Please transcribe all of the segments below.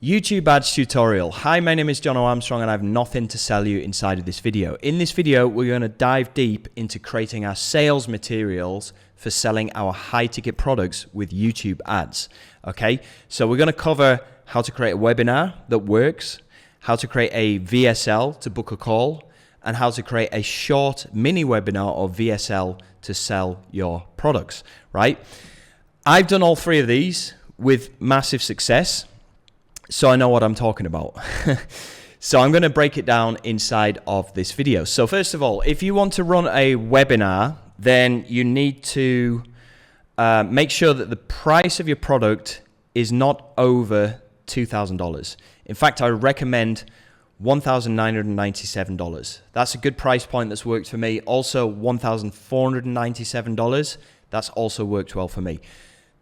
YouTube ads tutorial. Hi, my name is John Armstrong and I have nothing to sell you inside of this video. In this video, we're going to dive deep into creating our sales materials for selling our high ticket products with YouTube ads. Okay, so we're going to cover how to create a webinar that works, how to create a VSL to book a call, and how to create a short mini webinar or VSL to sell your products, right? I've done all three of these with massive success. So I know what I'm talking about. So I'm going to break it down inside of this video. So first of all, if you want to run a webinar, then you need to make sure that the price of your product is not over $2,000. In fact, I recommend $1,997. That's a good price point that's worked for me. Also $1,497. That's also worked well for me.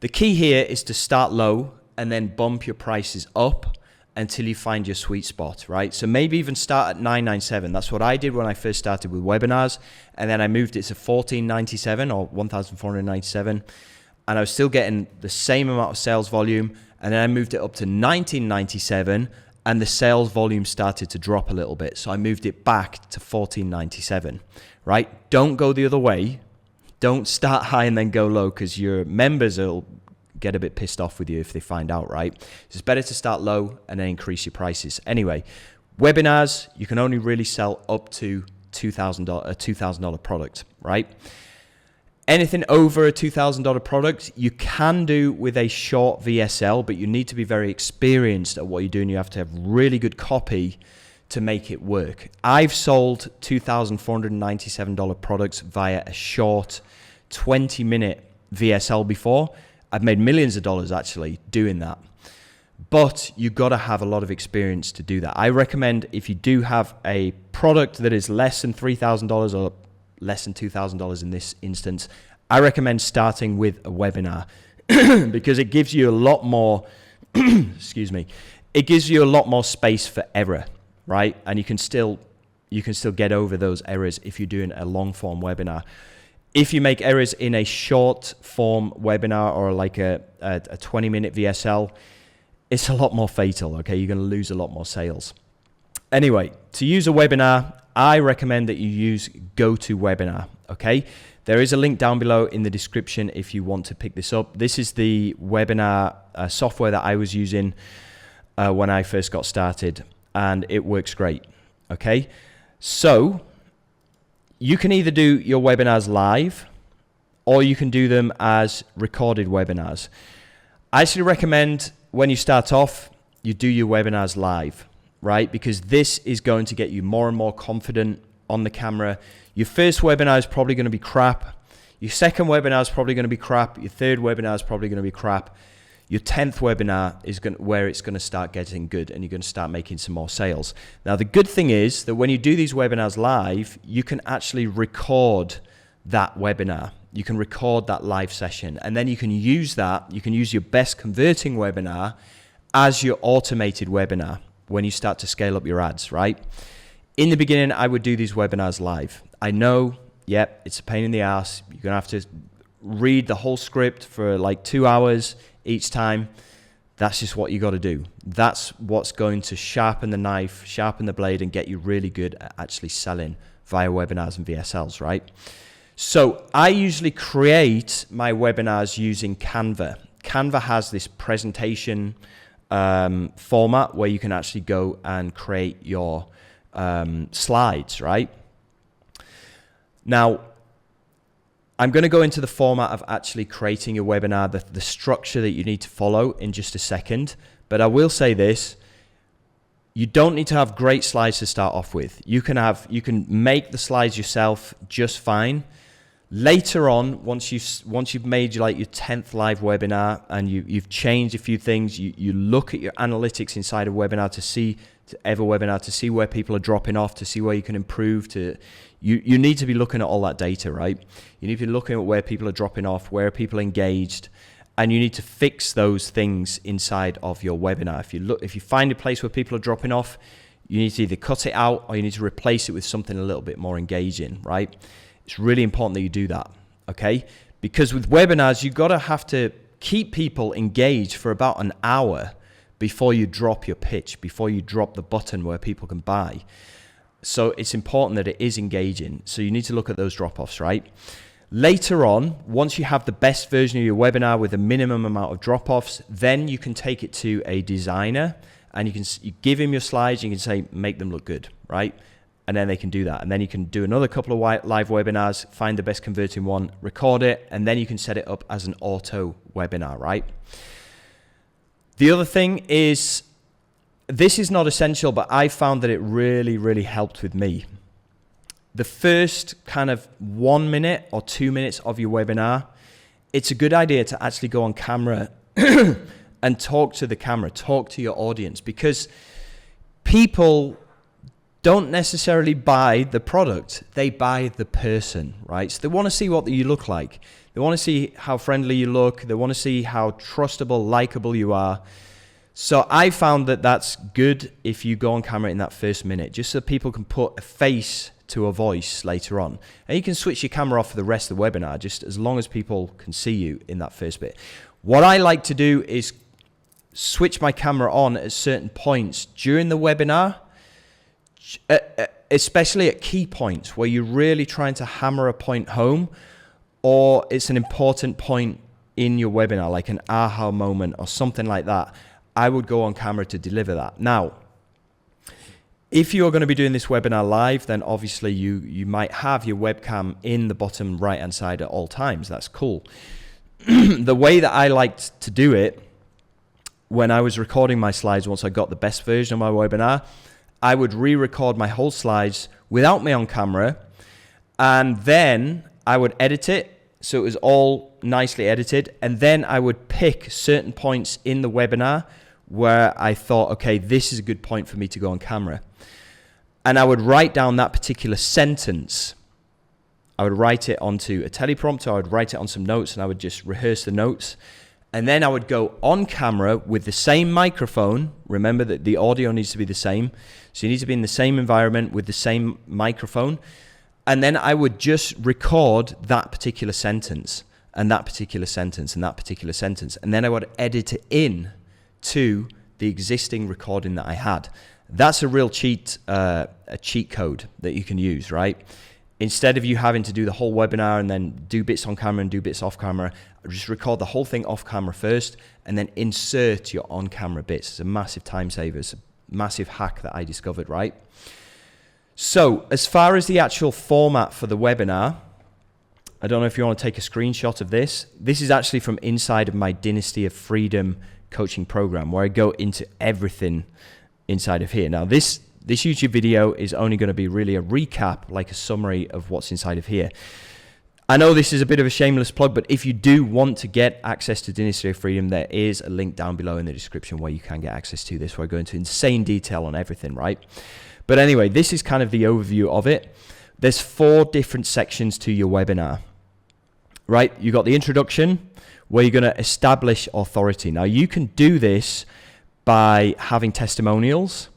The key here is to start low and then bump your prices up until you find your sweet spot, right? So maybe even start at $997. That's what I did when I first started with webinars, and then I moved it to $1,497 or $1,497, and I was still getting the same amount of sales volume, and then I moved it up to $1,997, and the sales volume started to drop a little bit, so I moved it back to $1,497, right? Don't go the other way. Don't start high and then go low, because your members will get a bit pissed off with you if they find out, right? It's better to start low and then increase your prices. Anyway, webinars, you can only really sell up to $2,000, a $2,000 product, right? Anything over a $2,000 product, you can do with a short VSL, but you need to be very experienced at what you're doing. You have to have really good copy to make it work. I've sold $2,497 products via a short 20-minute VSL before. I've made millions of dollars actually doing that. But you've got to have a lot of experience to do that. I recommend if you do have a product that is less than $3,000 or less than $2,000 in this instance, I recommend starting with a webinar because it gives you a lot more, excuse me, it gives you a lot more space for error, right? And you can still get over those errors if you're doing a long form webinar. If you make errors in a short form webinar or like a 20-minute VSL, it's a lot more fatal, okay? You're going to lose a lot more sales. Anyway, to use a webinar, I recommend that you use GoToWebinar, okay? There is a link down below in the description if you want to pick this up. This is the webinar software that I was using when I first got started, and it works great, okay? So you can either do your webinars live or you can do them as recorded webinars. I actually recommend when you start off, you do your webinars live, right? Because this is going to get you more and more confident on the camera. Your first webinar is probably going to be crap. Your second webinar is probably going to be crap. Your third webinar is probably going to be crap. Your 10th webinar is where it's going to start getting good and you're going to start making some more sales. Now, the good thing is that when you do these webinars live, you can actually record that webinar. You can record that live session, and then you can use that. You can use your best converting webinar as your automated webinar when you start to scale up your ads, right? In the beginning, I would do these webinars live. I know, yep, it's a pain in the ass. You're going to have to read the whole script for like 2 hours each time. That's just what you got to do. That's what's going to sharpen the knife, sharpen the blade, and get you really good at actually selling via webinars and VSLs, right? So I usually create my webinars using Canva. Canva has this presentation format where you can actually go and create your slides, right? Now, I'm going to go into the format of actually creating your webinar, the structure that you need to follow in just a second. But I will say this, you don't need to have great slides to start off with. You can make the slides yourself just fine. Later on, once you've made like your 10th live webinar and you've changed a few things, you look at your analytics inside a webinar to see where people are dropping off, to see where you can improve. You need to be looking at all that data, right? You need to be looking at where people are dropping off, where are people engaged, and you need to fix those things inside of your webinar. If you find a place where people are dropping off, you need to either cut it out or you need to replace it with something a little bit more engaging, right? It's really important that you do that, okay? Because with webinars, you've got to have to keep people engaged for about an hour before you drop your pitch, before you drop the button where people can buy. So it's important that it is engaging. So you need to look at those drop-offs, right? Later on, once you have the best version of your webinar with a minimum amount of drop-offs, then you can take it to a designer and you give him your slides. You can say, make them look good, right? And then they can do that. And then you can do another couple of live webinars, find the best converting one, record it, and then you can set it up as an auto webinar, right? The other thing is, this is not essential, but I found that it really, really helped with me. The first kind of 1 minute or 2 minutes of your webinar, it's a good idea to actually go on camera and talk to the camera, talk to your audience, because people don't necessarily buy the product, they buy the person, right? So they want to see what you look like. They want to see how friendly you look. They want to see how trustable, likable you are. So I found that that's good if you go on camera in that first minute, just so people can put a face to a voice later on. And you can switch your camera off for the rest of the webinar, just as long as people can see you in that first bit. What I like to do is switch my camera on at certain points during the webinar, especially at key points where you're really trying to hammer a point home, or it's an important point in your webinar, like an aha moment or something like that. I would go on camera to deliver that. Now, if you're going to be doing this webinar live, then obviously you might have your webcam in the bottom right-hand side at all times. That's cool. The way that I liked to do it, when I was recording my slides, once I got the best version of my webinar, I would re-record my whole slides without me on camera, and then I would edit it so it was all nicely edited, and then I would pick certain points in the webinar where I thought, okay, this is a good point for me to go on camera. And I would write down that particular sentence. I would write it onto a teleprompter, I would write it on some notes, and I would just rehearse the notes. And then I would go on camera with the same microphone. Remember that the audio needs to be the same. So you need to be in the same environment with the same microphone. And then I would just record that particular sentence and that particular sentence and that particular sentence. And then I would edit it in to the existing recording that I had. That's a real a cheat code that you can use, right? Instead of you having to do the whole webinar and then do bits on camera and do bits off camera, just record the whole thing off camera first and then insert your on camera bits. It's a massive time saver. It's a massive hack that I discovered, right? So as far as the actual format for the webinar, I don't know if you want to take a screenshot of this. This is actually from inside of my Dynasty of Freedom coaching program, where I go into everything inside of here. Now this YouTube video is only going to be really a recap, like a summary of what's inside of here. I know this is a bit of a shameless plug, but if you do want to get access to Dynasty of Freedom, there is a link down below in the description where you can get access to this, where I go into insane detail on everything, right? But anyway, this is kind of the overview of it. There's 4 different sections to your webinar, right? You got the introduction, where you're going to establish authority. Now, you can do this by having testimonials,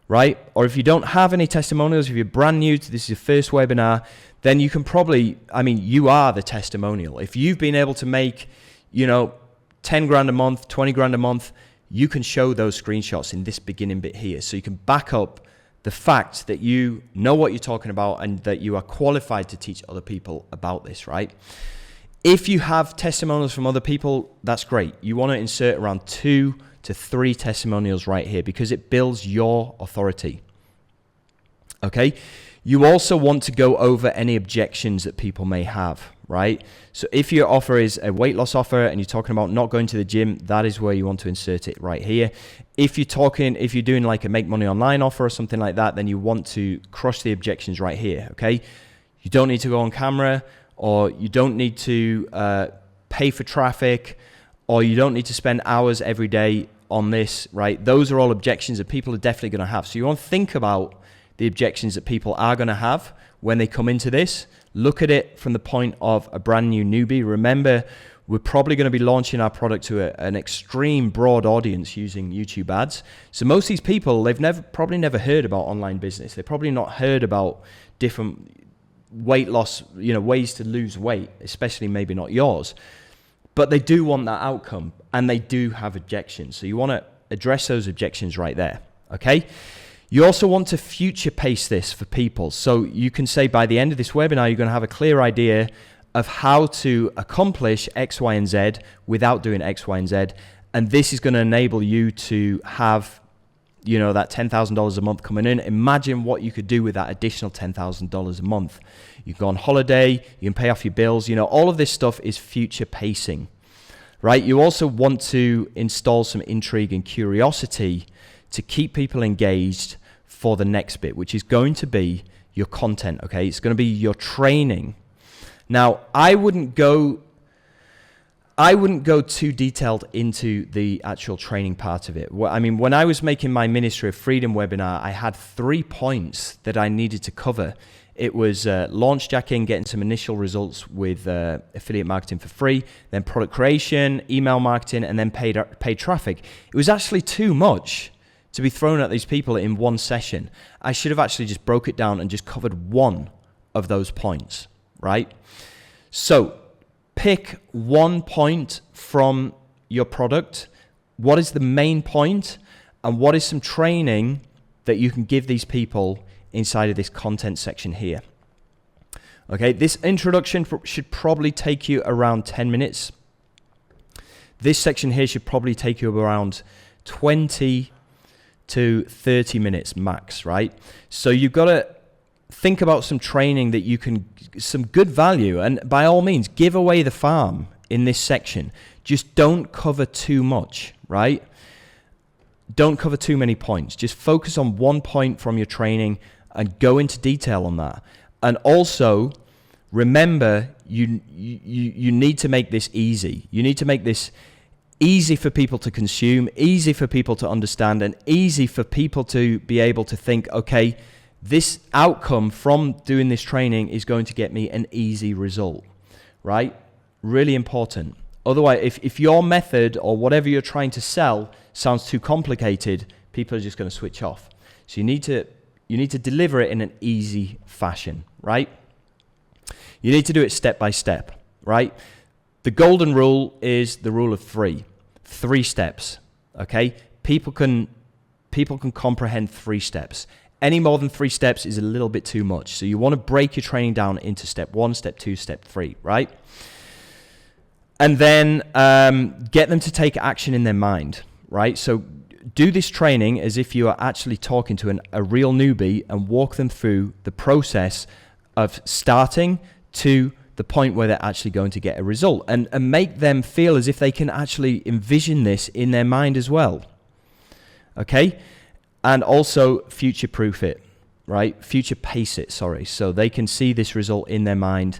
right? Or if you don't have any testimonials, if you're brand new to this is your first webinar, then you can probably, you are the testimonial. If you've been able to make, 10 grand a month, 20 grand a month, you can show those screenshots in this beginning bit here. So you can back up the fact that you know what you're talking about and that you are qualified to teach other people about this, right? If you have testimonials from other people, that's great. You want to insert around 2 to 3 testimonials right here because it builds your authority. Okay? You also want to go over any objections that people may have, right? So if your offer is a weight loss offer and you're talking about not going to the gym, that is where you want to insert it right here. If you're doing like a make money online offer or something like that, then you want to crush the objections right here, okay? You don't need to go on camera, or you don't need to pay for traffic, or you don't need to spend hours every day on this, right? Those are all objections that people are definitely going to have. So you want to think about the objections that people are going to have when they come into this. Look at it from the point of a brand new newbie. Remember, we're probably going to be launching our product to an extreme broad audience using YouTube ads. So most of these people, they've probably never heard about online business. They've probably not heard about different weight loss, ways to lose weight, especially maybe not yours. But they do want that outcome and they do have objections. So you want to address those objections right there, okay? You also want to future pace this for people. So you can say by the end of this webinar, you're going to have a clear idea of how to accomplish X, Y, and Z without doing X, Y, and Z. And this is going to enable you to have, you know, that $10,000 a month coming in. Imagine what you could do with that additional $10,000 a month. You can go on holiday, you can pay off your bills, you know, all of this stuff is future pacing, right? You also want to install some intrigue and curiosity to keep people engaged for the next bit, which is going to be your content, okay? It's going to be your training. Now, I wouldn't go too detailed into the actual training part of it. I mean, when I was making my Ministry of Freedom webinar, I had 3 points that I needed to cover. It was launch jacking, getting some initial results with affiliate marketing for free, then product creation, email marketing, and then paid traffic. It was actually too much to be thrown at these people in one session. I should have actually just broke it down and just covered one of those points, right? So pick one point from your product. What is the main point? And what is some training that you can give these people inside of this content section here? Okay, this introduction should probably take you around 10 minutes. This section here should probably take you around 20 to 30 minutes max, right? So you've got to think about some training that you can, some good value, and by all means, give away the farm in this section. Just don't cover too much, right? Don't cover too many points. Just focus on one point from your training and go into detail on that. And also, remember, you need to make this easy. You need to make this easy for people to consume, easy for people to understand, and easy for people to be able to think, okay, this outcome from doing this training is going to get me an easy result, right? Really important. Otherwise, if your method or whatever you're trying to sell sounds too complicated, people are just going to switch off. So you need to deliver it in an easy fashion, right? You need to do it step by step, right? The golden rule is the rule of 3. 3 steps, okay? People can comprehend 3 steps. Any more than 3 steps is a little bit too much. So you want to break your training down into step 1, step 2, step 3, right? And then get them to take action in their mind, right? So do this training as if you are actually talking to a real newbie and walk them through the process of starting to the point where they're actually going to get a result, and make them feel as if they can actually envision this in their mind as well, okay? And also future-proof it, right? Future-pace it, sorry, so they can see this result in their mind.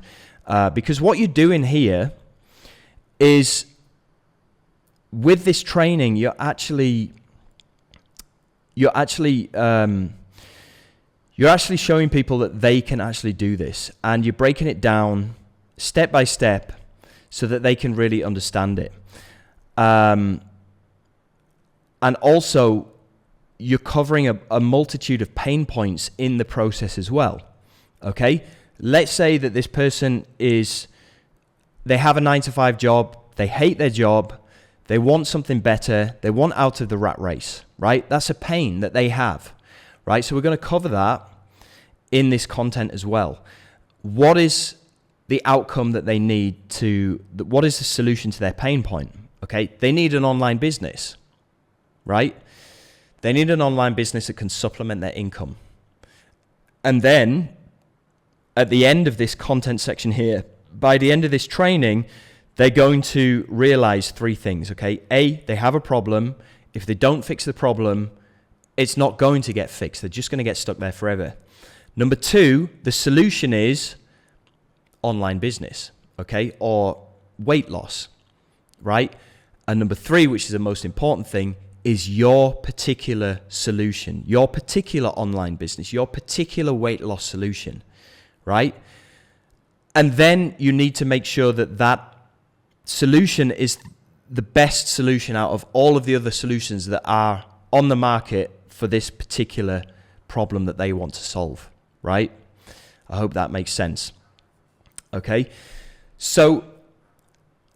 Because what you're doing here is, with this training, you're actually showing people that they can actually do this, and you're breaking it down step by step so that they can really understand it. And also, you're covering a multitude of pain points in the process as well, okay? Let's say that this person they have a 9-to-5 job, they hate their job, they want something better, they want out of the rat race, right? That's a pain that they have, right? So we're going to cover that in this content as well. What is the outcome that they need what is the solution to their pain point, okay? They need an online business, right? They need an online business that can supplement their income. And then, at the end of this content section here, by the end of this training, they're going to realize 3 things, okay? A, they have a problem. If they don't fix the problem, it's not going to get fixed. They're just going to get stuck there forever. Number 2, the solution is online business, okay? Or weight loss, right? And number 3, which is the most important thing, is your particular solution, your particular online business, your particular weight loss solution, right? And then you need to make sure that that solution is the best solution out of all of the other solutions that are on the market for this particular problem that they want to solve, right? I hope that makes sense. Okay, so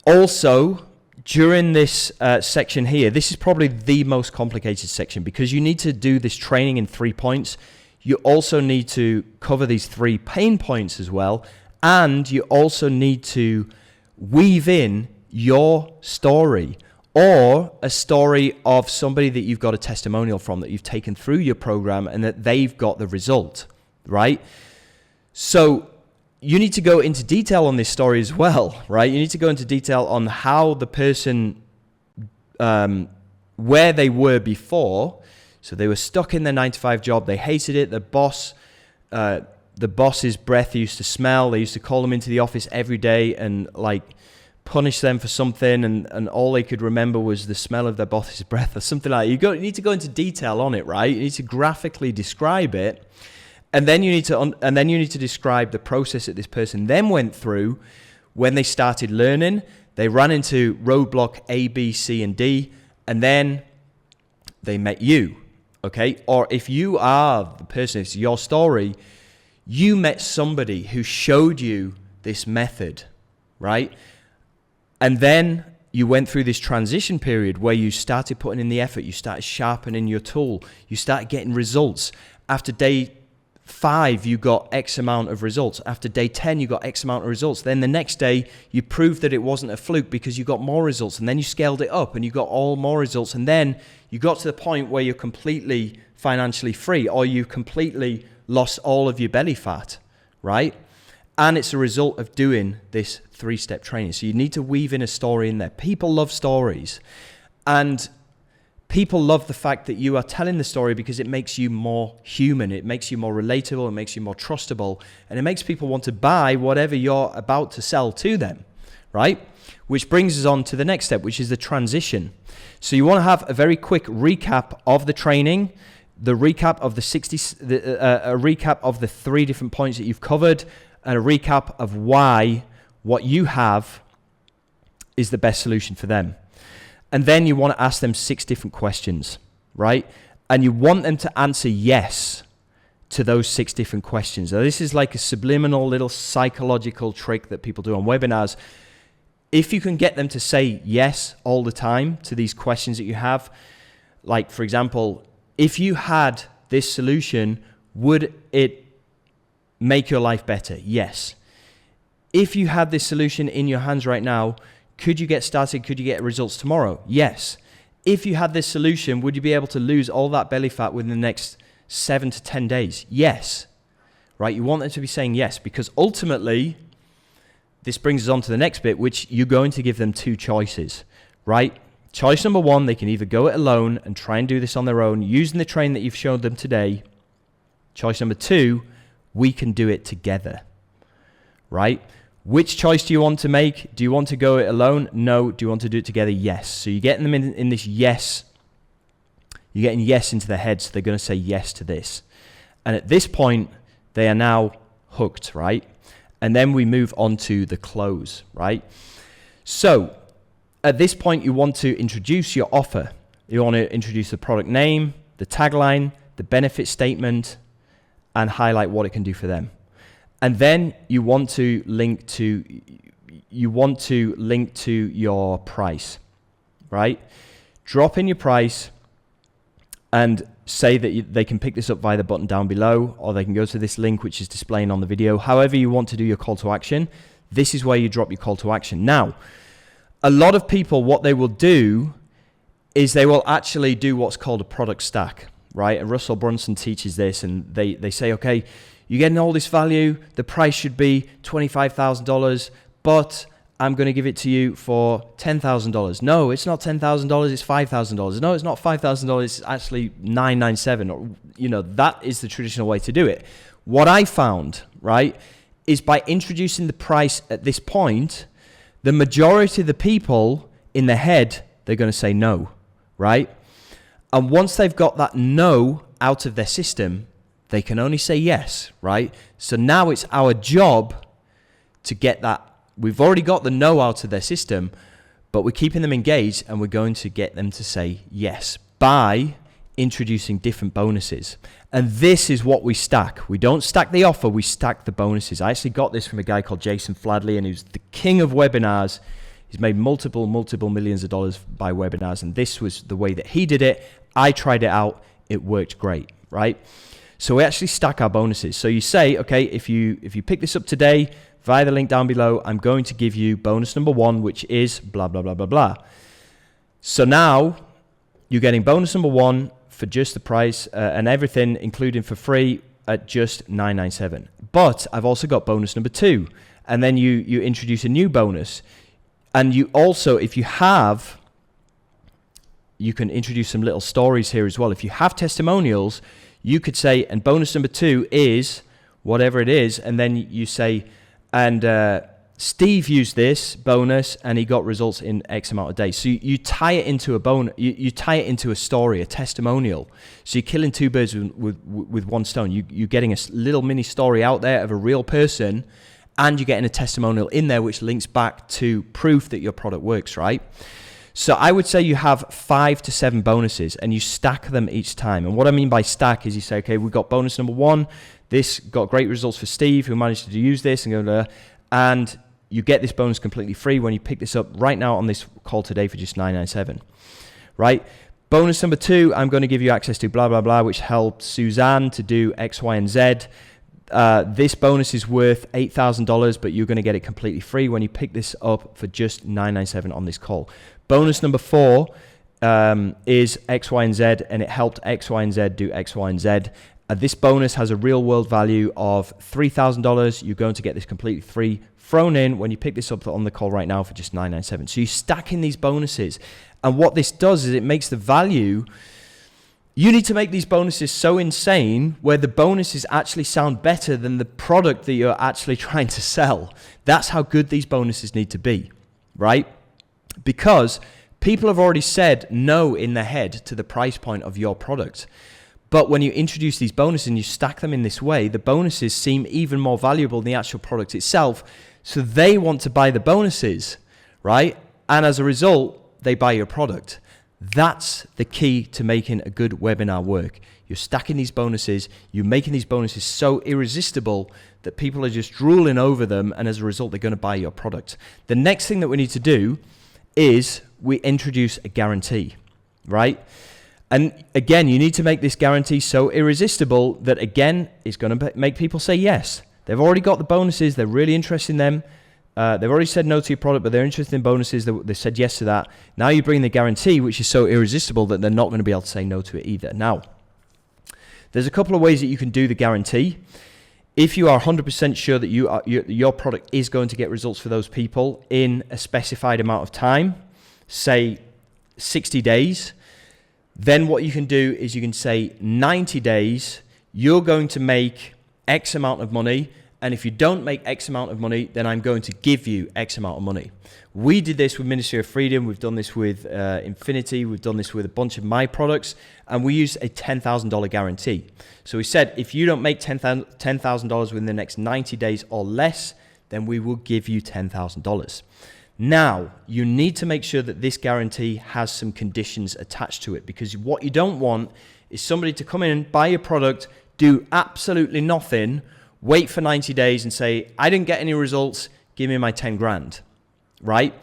also during this section here, this is probably the most complicated section because you need to do this training in 3 points. You also need to cover these 3 pain points as well. And you also need to weave in your story or a story of somebody that you've got a testimonial from, that you've taken through your program and that they've got the result, right? So you need to go into detail on this story as well, right? You need to go into detail on how the person, where they were before. So they were stuck in their 9-to-5 job. They hated it. The boss's breath used to smell. They used to call them into the office every day and like punish them for something. And all they could remember was the smell of their boss's breath or something like that. You need to go into detail on it, right? You need to graphically describe it. And then you need to describe the process that this person then went through when they started learning. They ran into roadblock A, B, C, and D, and then they met you, okay? Or if you are the person, it's your story, you met somebody who showed you this method, right? And then you went through this transition period where you started putting in the effort, you started sharpening your tool, you started getting results. After day 5, you got X amount of results. After day 10, you got X amount of results. Then the next day, you proved that it wasn't a fluke because you got more results. And then you scaled it up and you got all more results. And then you got to the point where you're completely financially free, or you completely lost all of your belly fat, right? And it's a result of doing this 3-step training. So you need to weave in a story in there. People love stories. And people love the fact that you are telling the story because it makes you more human. It makes you more relatable. It makes you more trustable. And it makes people want to buy whatever you're about to sell to them, right? Which brings us on to the next step, which is the transition. So you want to have a very quick recap of the training, the recap of a recap of the 3 different points that you've covered, and a recap of why what you have is the best solution for them. And then you want to ask them 6 different questions, right? And you want them to answer yes to those 6 different questions. Now, this is like a subliminal little psychological trick that people do on webinars. If you can get them to say yes all the time to these questions that you have, like, for example, if you had this solution, would it make your life better? Yes. If you had this solution in your hands right now, could you get started? Could you get results tomorrow? Yes. If you had this solution, would you be able to lose all that belly fat within the next 7 to 10 days? Yes. Right? You want them to be saying yes, because ultimately, this brings us on to the next bit, which you're going to give them 2 choices, right? Choice number 1, they can either go it alone and try and do this on their own using the training that you've shown them today. Choice number 2, we can do it together, right? Which choice do you want to make? Do you want to go it alone? No. Do you want to do it together? Yes. So you're getting them in this yes. You're getting yes into their head, so they're going to say yes to this. And at this point, they are now hooked, right? And then we move on to the close, right? So at this point, you want to introduce your offer. You want to introduce the product name, the tagline, the benefit statement, and highlight what it can do for them. And then you want to link to your price, right? Drop in your price and say that they can pick this up via the button down below, or they can go to this link which is displaying on the video. However you want to do your call to action, this is where you drop your call to action. Now, a lot of people, what they will do is they will actually do what's called a product stack, right? And Russell Brunson teaches this, and they say, okay, you're getting all this value, the price should be $25,000, but I'm going to give it to you for $10,000. No, it's not $10,000, it's $5,000. No, it's not $5,000, it's actually $997. Or, that is the traditional way to do it. What I found, right, is by introducing the price at this point, the majority of the people in their head, they're going to say no, right? And once they've got that no out of their system, they can only say yes, right? So now it's our job to get that. We've already got the no out of their system, but we're keeping them engaged, and we're going to get them to say yes by introducing different bonuses. And this is what we stack. We don't stack the offer, we stack the bonuses. I actually got this from a guy called Jason Fladley, and who's the king of webinars. He's made multiple millions of dollars by webinars, and this was the way that he did it. I tried it out. It worked great, right? So we actually stack our bonuses. So you say, okay, if you pick this up today via the link down below, I'm going to give you bonus number 1, which is blah, blah, blah, blah, blah. So now you're getting bonus number 1 for just the price and everything, including for free, at just $9.97. But I've also got bonus number 2. And then you introduce a new bonus. And you also, if you have, you can introduce some little stories here as well. If you have testimonials, you could say, and bonus number 2 is whatever it is. And then you say, and Steve used this bonus and he got results in X amount of days. So you tie it into a bonus, you tie it into a story, a testimonial. So you're killing 2 birds with one stone. You're getting a little mini story out there of a real person, and you're getting a testimonial in there which links back to proof that your product works, right? So I would say you have 5 to 7 bonuses and you stack them each time. And what I mean by stack is you say, okay, we've got bonus number 1. This got great results for Steve who managed to use this, and you get this bonus completely free when you pick this up right now on this call today for just $9.97, right? Bonus number 2, I'm going to give you access to blah, blah, blah, which helped Suzanne to do X, Y, and Z. This bonus is worth $8,000, but you're going to get it completely free when you pick this up for just $9.97 on this call. Bonus number 4 is X, Y, and Z, and it helped X, Y, and Z do X, Y, and Z. This bonus has a real world value of $3,000. You're going to get this completely free thrown in when you pick this up on the call right now for just $9.97. So you stack in these bonuses. And what this does is it makes the value. You need to make these bonuses so insane where the bonuses actually sound better than the product that you're actually trying to sell. That's how good these bonuses need to be, right? Because people have already said no in their head to the price point of your product. But when you introduce these bonuses and you stack them in this way, the bonuses seem even more valuable than the actual product itself. So they want to buy the bonuses, right? And as a result, they buy your product. That's the key to making a good webinar work. You're stacking these bonuses, you're making these bonuses so irresistible that people are just drooling over them, and as a result, they're going to buy your product. The next thing that we need to do is we introduce a guarantee, right? And again, you need to make this guarantee so irresistible that, again, it's going to make people say yes. They've already got the bonuses. They're really interested in them. They've already said no to your product, but they're interested in bonuses. They said yes to that. Now you bring the guarantee, which is so irresistible that they're not going to be able to say no to it either. Now, there's a couple of ways that you can do the guarantee. If you are 100% sure that your product is going to get results for those people in a specified amount of time, say 60 days, then what you can do is you can say 90 days, you're going to make X amount of money. And if you don't make X amount of money, then I'm going to give you X amount of money. We did this with Ministry of Freedom. We've done this with Infinity. We've done this with a bunch of my products. And we used a $10,000 guarantee. So we said, if you don't make $10,000 within the next 90 days or less, then we will give you $10,000. Now, you need to make sure that this guarantee has some conditions attached to it, because what you don't want is somebody to come in and buy your product, do absolutely nothing, wait for 90 days and say, I didn't get any results, give me my 10 grand, right?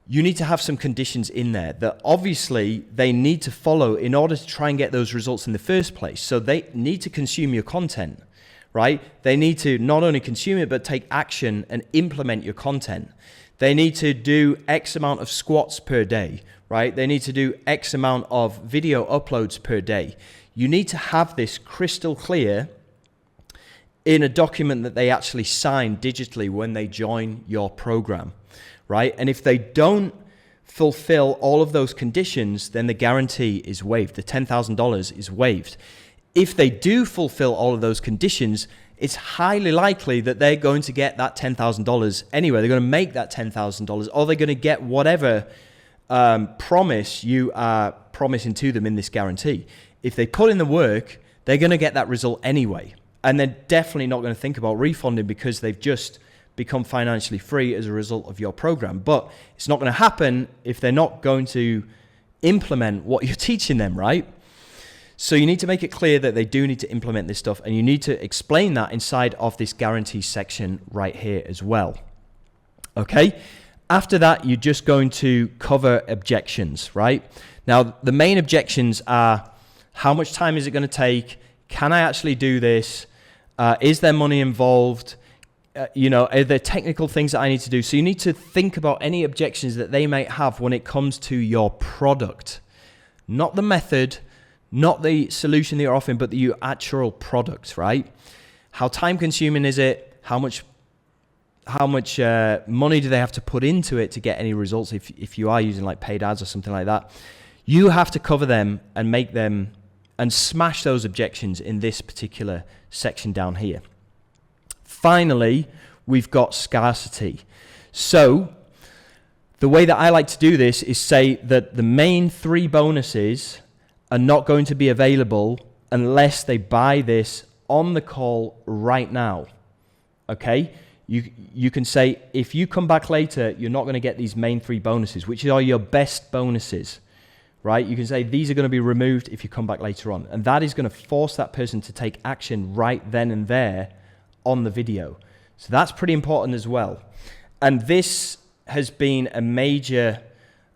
You need to have some conditions in there that obviously they need to follow in order to try and get those results in the first place. So they need to consume your content, right? They need to not only consume it, but take action and implement your content. They need to do X amount of squats per day, right? They need to do X amount of video uploads per day. You need to have this crystal clear in a document that they actually sign digitally when they join your program, right? And if they don't fulfill all of those conditions, then the guarantee is waived. The $10,000 is waived. If they do fulfill all of those conditions, it's highly likely that they're going to get that $10,000 anyway. They're going to make that $10,000, or they're going to get whatever promise you are promising to them in this guarantee. If they put in the work, they're going to get that result anyway. And they're definitely not going to think about refunding because they've just become financially free as a result of your program. But it's not going to happen if they're not going to implement what you're teaching them, right? So you need to make it clear that they do need to implement this stuff, and you need to explain that inside of this guarantee section right here as well. Okay? After that, you're just going to cover objections, right? Now, the main objections are, how much time is it going to take? Can I actually do this? Is there money involved? Are there technical things that I need to do? So you need to think about any objections that they might have when it comes to your product. Not the method, not the solution that you're offering, but your actual product, right? How time consuming is it? How much money do they have to put into it to get any results if you are using like paid ads or something like that? You have to cover them and make them and smash those objections in this particular section down here. Finally, we've got scarcity. So the way that I like to do this is say that the main 3 bonuses are not going to be available unless they buy this on the call right now. Okay? You can say, if you come back later, you're not going to get these main 3 bonuses, which are your best bonuses, right? You can say these are going to be removed if you come back later on. And that is going to force that person to take action right then and there on the video. So that's pretty important as well. And this has been a major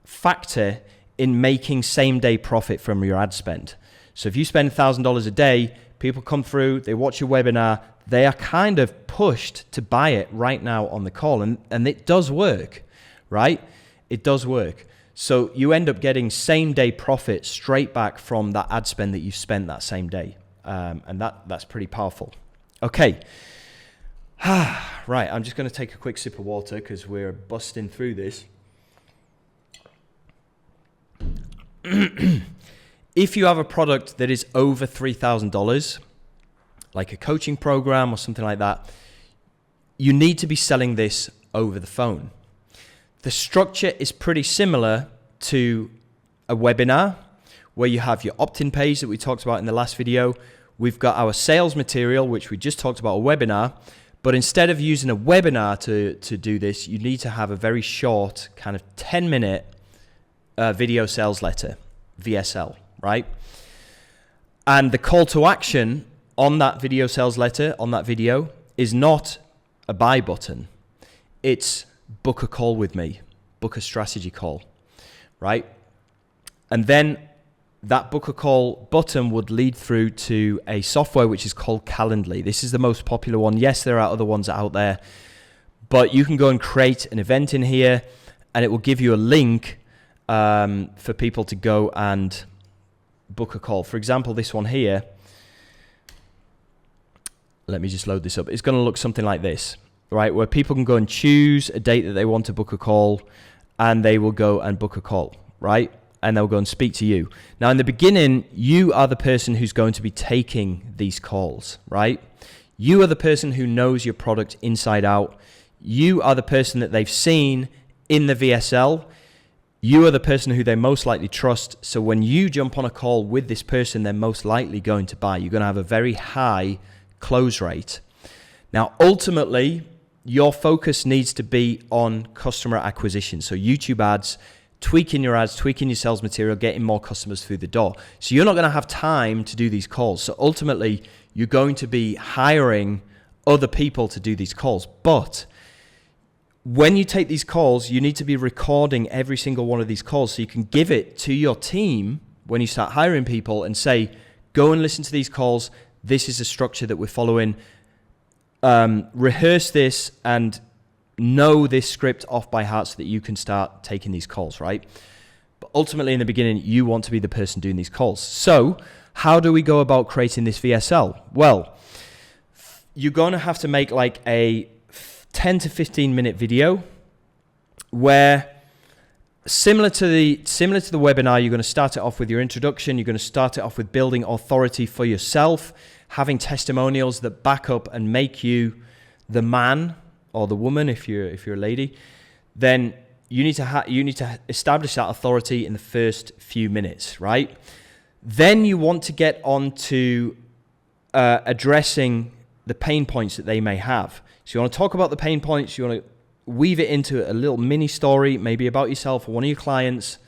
factor in making same-day profit from your ad spend. So if you spend $1,000 a day, people come through, they watch your webinar, they are kind of pushed to buy it right now on the call. And it does work, right? It does work. So you end up getting same-day profit straight back from that ad spend that you spent that same day. And that's pretty powerful. Okay. Right, I'm just going to take a quick sip of water because we're busting through this. If you have a product that is over $3,000, like a coaching program or something like that, you need to be selling this over the phone. The structure is pretty similar to a webinar where you have your opt-in page that we talked about in the last video. We've got our sales material, which we just talked about, a webinar. But instead of using a webinar to do this, you need to have a very short, kind of 10-minute video sales letter, VSL, right? And the call to action on that video sales letter, on that video, is not a buy button. It's book a call with me, book a strategy call, right? And then that book a call button would lead through to a software which is called Calendly. This is the most popular one. Yes, there are other ones out there, but you can go and create an event in here and it will give you a link for people to go and book a call. For example, this one here, let me just load this up. It's going to look something like this, right? Where people can go and choose a date that they want to book a call and they will go and book a call, right? And they'll go and speak to you. Now, in the beginning, you are the person who's going to be taking these calls, right? You are the person who knows your product inside out. You are the person that they've seen in the VSL. You are the person who they most likely trust. So when you jump on a call with this person, they're most likely going to buy. You're going to have a very high close rate. Now, ultimately, your focus needs to be on customer acquisition. So YouTube ads, tweaking your ads, tweaking your sales material, getting more customers through the door. So you're not going to have time to do these calls. So ultimately, you're going to be hiring other people to do these calls. But when you take these calls, you need to be recording every single one of these calls so you can give it to your team when you start hiring people and say, go and listen to these calls. This is the structure that we're following. Rehearse this and know this script off by heart so that you can start taking these calls, right? But ultimately, in the beginning, you want to be the person doing these calls. So how do we go about creating this VSL? Well, you're going to have to make like a 10 to 15 minute video where similar to the webinar, you're going to start it off with your introduction. You're going to start it off with building authority for yourself, having testimonials that back up and make you the man or the woman, if you're a lady. Then you need to establish that authority in the first few minutes, right? Then you want to get on to addressing the pain points that they may have. So you want to talk about the pain points. You want to weave it into a little mini story, maybe about yourself or one of your clients.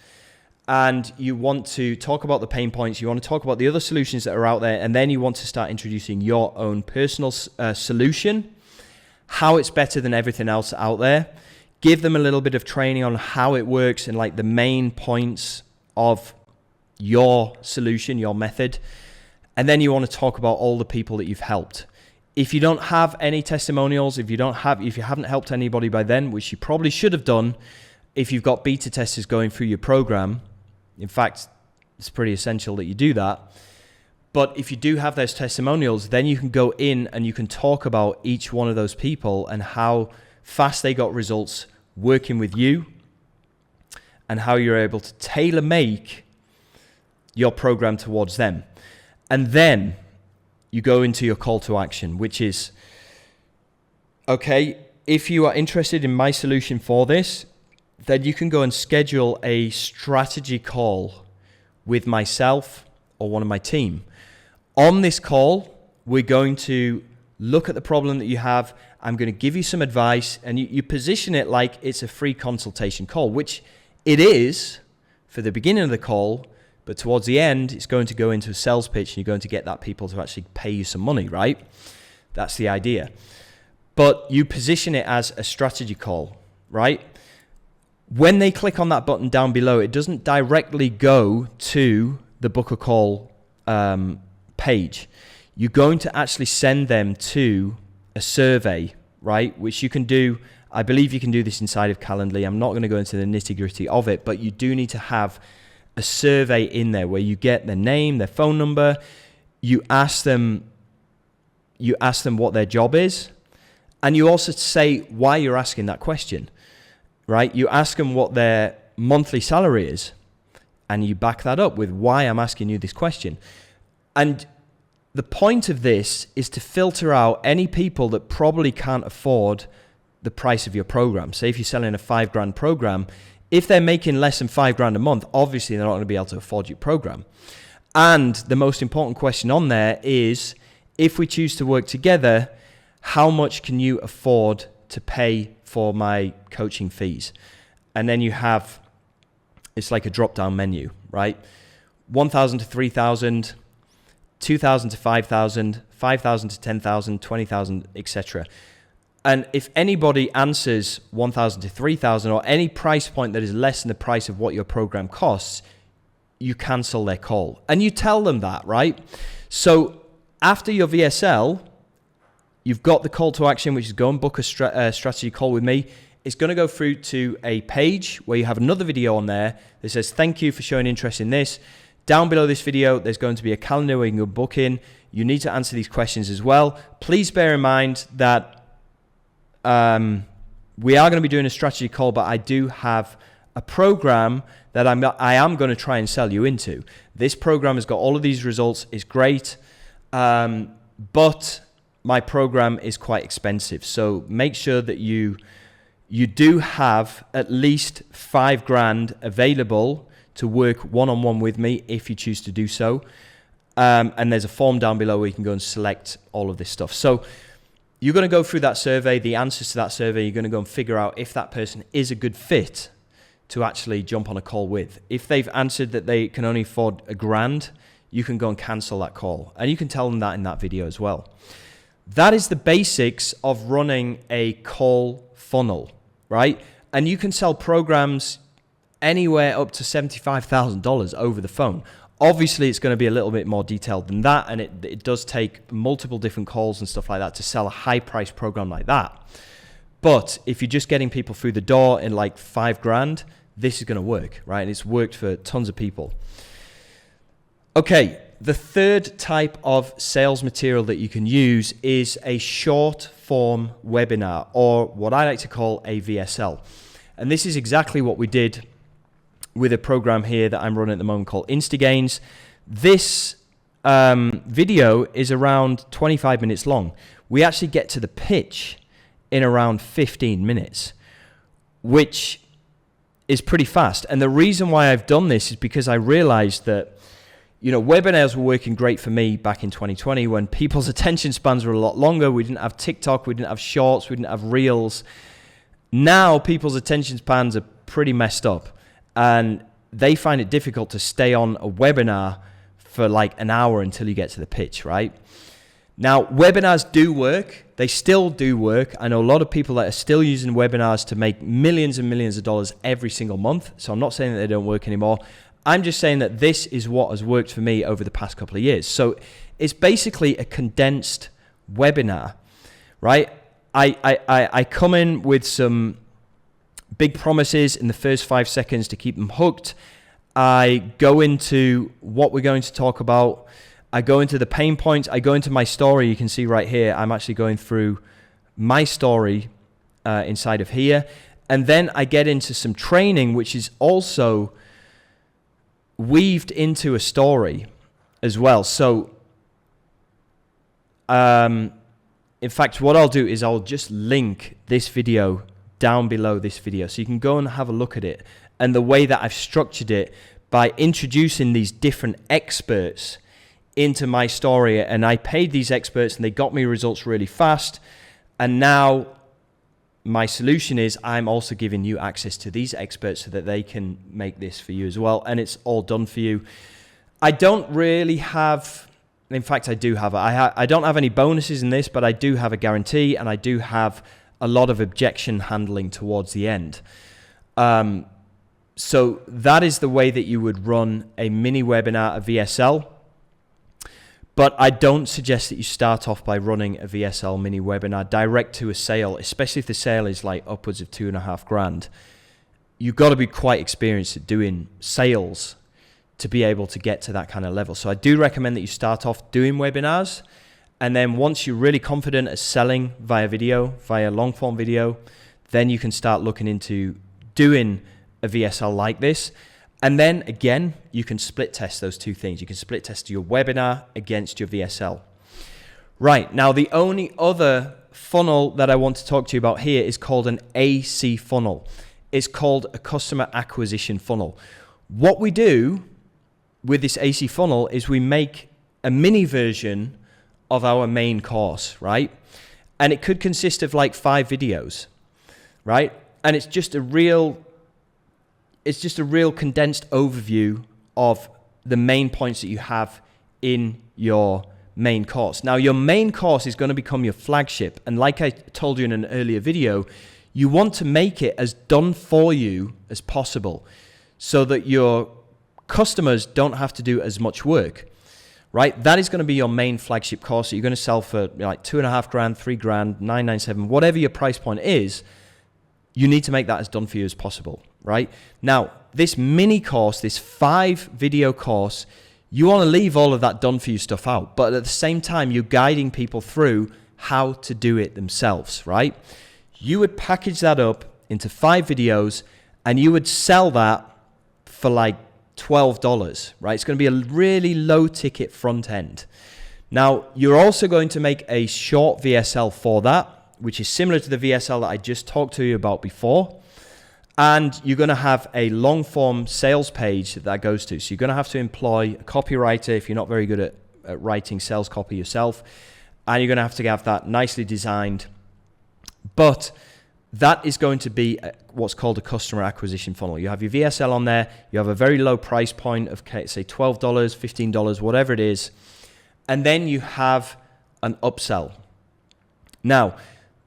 And you want to talk about the pain points. You want to talk about the other solutions that are out there. And then you want to start introducing your own personal solution, how it's better than everything else out there, give them a little bit of training on how it works and like the main points of your solution, your method. And then you want to talk about all the people that you've helped. If you don't have any testimonials, if you haven't helped anybody by then, which you probably should have done, if you've got beta testers going through your program, in fact, it's pretty essential that you do that. But if you do have those testimonials, then you can go in and you can talk about each one of those people and how fast they got results working with you and how you're able to tailor make your program towards them. And then you go into your call to action, which is, okay, if you are interested in my solution for this, then you can go and schedule a strategy call with myself or one of my team. On this call, we're going to look at the problem that you have. I'm going to give you some advice, and you position it like it's a free consultation call, which it is for the beginning of the call, but towards the end, it's going to go into a sales pitch, and you're going to get that people to actually pay you some money, right? That's the idea. But you position it as a strategy call, right? When they click on that button down below, it doesn't directly go to the book a call page. You're going to actually send them to a survey, right? Which you can do. I believe you can do this inside of Calendly. I'm not going to go into the nitty-gritty of it, but you do need to have a survey in there where you get their name, their phone number. You ask them what their job is, and you also say why you're asking that question, right? You ask them what their monthly salary is, and you back that up with why I'm asking you this question. And the point of this is to filter out any people that probably can't afford the price of your program. Say if you're selling a $5,000 program, if they're making less than $5,000 a month, obviously they're not going to be able to afford your program. And the most important question on there is, if we choose to work together, how much can you afford to pay for my coaching fees? And then you have, it's like a drop-down menu, right? 1,000 to 3,000, 2,000 to 5,000, 5,000 to 10,000, 20,000, etc. And if anybody answers 1,000 to 3,000 or any price point that is less than the price of what your program costs, you cancel their call. And you tell them that, right? So after your VSL, you've got the call to action, which is go and book a strategy call with me. It's going to go through to a page where you have another video on there that says, thank you for showing interest in this. Down below this video, there's going to be a calendar where you can go book in. You need to answer these questions as well. Please bear in mind that we are going to be doing a strategy call, but I do have a program that I am going to try and sell you into. This program has got all of these results. It's great, but my program is quite expensive. So make sure that you do have at least $5,000 available to work one-on-one with me if you choose to do so. And there's a form down below where you can go and select all of this stuff. So you're going to go through that survey, the answers to that survey. You're going to go and figure out if that person is a good fit to actually jump on a call with. If they've answered that they can only afford $1,000, you can go and cancel that call. And you can tell them that in that video as well. That is the basics of running a call funnel, right? And you can sell programs anywhere up to $75,000 over the phone. Obviously, it's going to be a little bit more detailed than that, and it does take multiple different calls and stuff like that to sell a high-priced program like that. But if you're just getting people through the door in like $5,000, this is going to work, right? And it's worked for tons of people. Okay, the third type of sales material that you can use is a short-form webinar, or what I like to call a VSL. And this is exactly what we did with a program here that I'm running at the moment called InstaGains. This video is around 25 minutes long. We actually get to the pitch in around 15 minutes, which is pretty fast. And the reason why I've done this is because I realized that, you know, webinars were working great for me back in 2020 when people's attention spans were a lot longer. We didn't have TikTok, we didn't have Shorts, we didn't have Reels. Now people's attention spans are pretty messed up, and they find it difficult to stay on a webinar for like an hour until you get to the pitch, right? Now, webinars do work. They still do work. I know a lot of people that are still using webinars to make millions and millions of dollars every single month. So I'm not saying that they don't work anymore. I'm just saying that this is what has worked for me over the past couple of years. So it's basically a condensed webinar, right? I come in with some big promises in the first 5 seconds to keep them hooked. I go into what we're going to talk about. I go into the pain points. I go into my story. You can see right here, I'm actually going through my story inside of here. And then I get into some training, which is also weaved into a story as well. So, in fact, what I'll do is I'll just link this video down below this video. So you can go and have a look at it. And the way that I've structured it by introducing these different experts into my story, and I paid these experts and they got me results really fast. And now my solution is I'm also giving you access to these experts so that they can make this for you as well. And it's all done for you. I don't really have, in fact, I do have, I don't have any bonuses in this, but I do have a guarantee and I do have a lot of objection handling towards the end. So that is the way that you would run a mini webinar, a VSL. But I don't suggest that you start off by running a VSL mini webinar direct to a sale, especially if the sale is like upwards of $2,500. You've got to be quite experienced at doing sales to be able to get to that kind of level. So I do recommend that you start off doing webinars. And then once you're really confident at selling via video, via long form video, then you can start looking into doing a VSL like this. And then again, you can split test those two things. You can split test your webinar against your VSL. Right, now the only other funnel that I want to talk to you about here is called an AC funnel. It's called a customer acquisition funnel. What we do with this AC funnel is we make a mini version of our main course, right? And it could consist of like 5 videos, right? And it's just a real condensed overview of the main points that you have in your main course. Now, your main course is going to become your flagship. And like I told you in an earlier video, you want to make it as done for you as possible so that your customers don't have to do as much work, right? That is going to be your main flagship course that you're going to sell for like $2,500, $3,000, $997, whatever your price point is. You need to make that as done for you as possible, right? Now, this mini course, this 5 video course, you want to leave all of that done for you stuff out. But at the same time, you're guiding people through how to do it themselves, right? You would package that up into 5 videos and you would sell that for like $12, right? It's going to be a really low ticket front end. Now, you're also going to make a short VSL for that, which is similar to the VSL that I just talked to you about before. And you're going to have a long form sales page that goes to. So you're going to have to employ a copywriter if you're not very good at writing sales copy yourself. And you're going to have that nicely designed. But that is going to be what's called a customer acquisition funnel. You have your VSL on there. You have a very low price point of, say, $12, $15, whatever it is. And then you have an upsell. Now,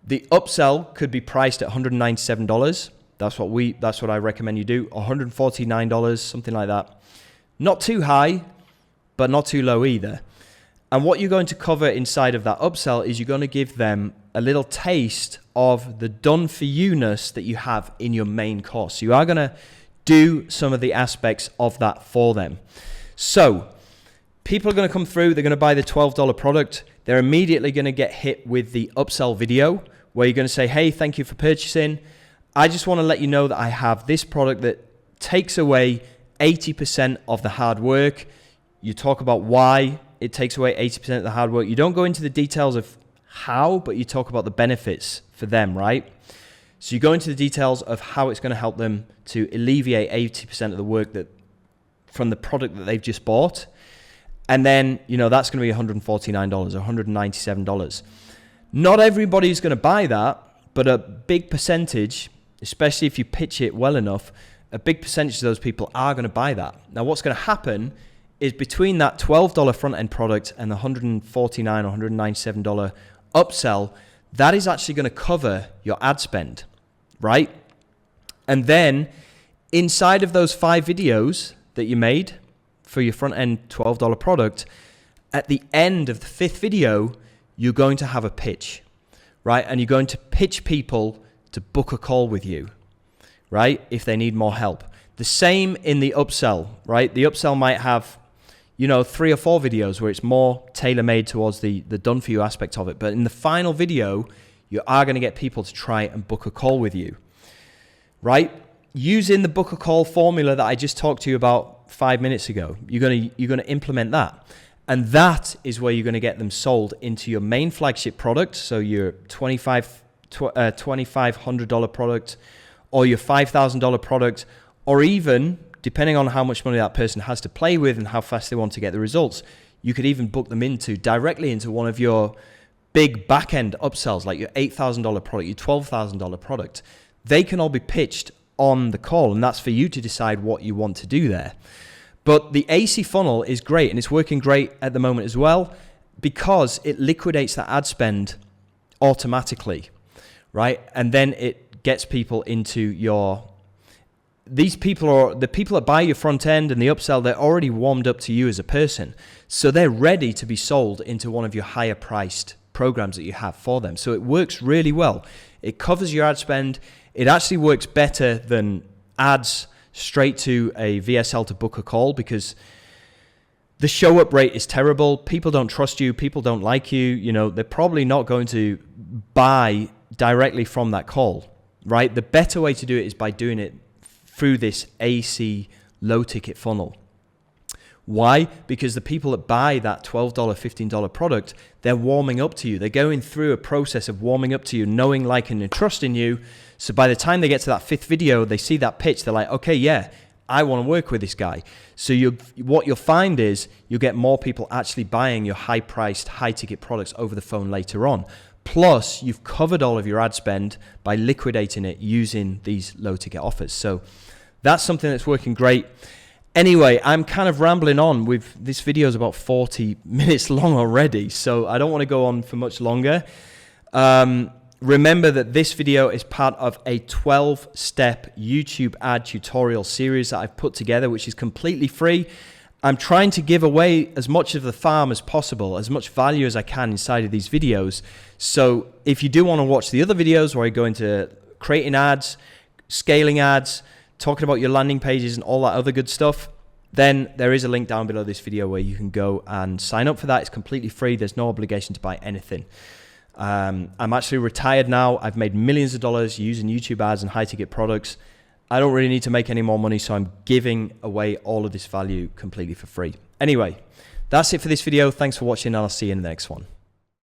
the upsell could be priced at $197. That's what I recommend you do. $149, something like that. Not too high, but not too low either. And what you're going to cover inside of that upsell is you're going to give them a little taste of the done-for-you-ness that you have in your main course. So you are going to do some of the aspects of that for them. So people are going to come through. They're going to buy the $12 product. They're immediately going to get hit with the upsell video where you're going to say, hey, thank you for purchasing. I just want to let you know that I have this product that takes away 80% of the hard work. You talk about why it takes away 80% of the hard work. You don't go into the details of how, but you talk about the benefits for them, right? So you go into the details of how it's going to help them to alleviate 80% of the work that from the product that they've just bought. And then, that's going to be $149 or $197. Not everybody's going to buy that, but a big percentage, especially if you pitch it well enough, a big percentage of those people are going to buy that. Now, what's going to happen is between that $12 front end product and the $149 or $197 upsell, that is actually going to cover your ad spend, right? And then inside of those 5 videos that you made for your front end $12 product, at the end of the 5th video, you're going to have a pitch, right? And you're going to pitch people to book a call with you, right? If they need more help. The same in the upsell, right? The upsell might have, 3 or 4 videos where it's more tailor-made towards the done-for-you aspect of it. But in the final video, you are going to get people to try and book a call with you, right? Using the book a call formula that I just talked to you about 5 minutes ago, you're going to implement that. And that is where you're going to get them sold into your main flagship product, so your $2,500 product or your $5,000 product, or even, depending on how much money that person has to play with and how fast they want to get the results, you could even book them directly into one of your big back-end upsells, like your $8,000 product, your $12,000 product. They can all be pitched on the call, and that's for you to decide what you want to do there. But the AC funnel is great, and it's working great at the moment as well, because it liquidates that ad spend automatically, right? And then it gets people into your... These people are the people that buy your front end and the upsell. They're already warmed up to you as a person, so they're ready to be sold into one of your higher priced programs that you have for them. So it works really well. It covers your ad spend. It actually works better than ads straight to a VSL to book a call, because the show up rate is terrible. People don't trust you. People don't like you. They're probably not going to buy directly from that call, right? The better way to do it is by doing it through this AC low ticket funnel. Why? Because the people that buy that $12, $15 product, they're warming up to you. They're going through a process of warming up to you, knowing, liking, and trusting you. So by the time they get to that 5th video, they see that pitch, they're like, okay, yeah, I want to work with this guy. So what you'll find is you'll get more people actually buying your high-priced, high-ticket products over the phone later on. Plus, you've covered all of your ad spend by liquidating it using these low-ticket offers. So that's something that's working great. Anyway, I'm kind of rambling on. This video is about 40 minutes long already, so I don't want to go on for much longer. Remember that this video is part of a 12-step YouTube ad tutorial series that I've put together, which is completely free. I'm trying to give away as much of the farm as possible, as much value as I can inside of these videos. So if you do want to watch the other videos where I go into creating ads, scaling ads, talking about your landing pages and all that other good stuff, then there is a link down below this video where you can go and sign up for that. It's completely free. There's no obligation to buy anything. I'm actually retired now. I've made millions of dollars using YouTube ads and high-ticket products. I don't really need to make any more money, so I'm giving away all of this value completely for free. Anyway, that's it for this video. Thanks for watching, and I'll see you in the next one.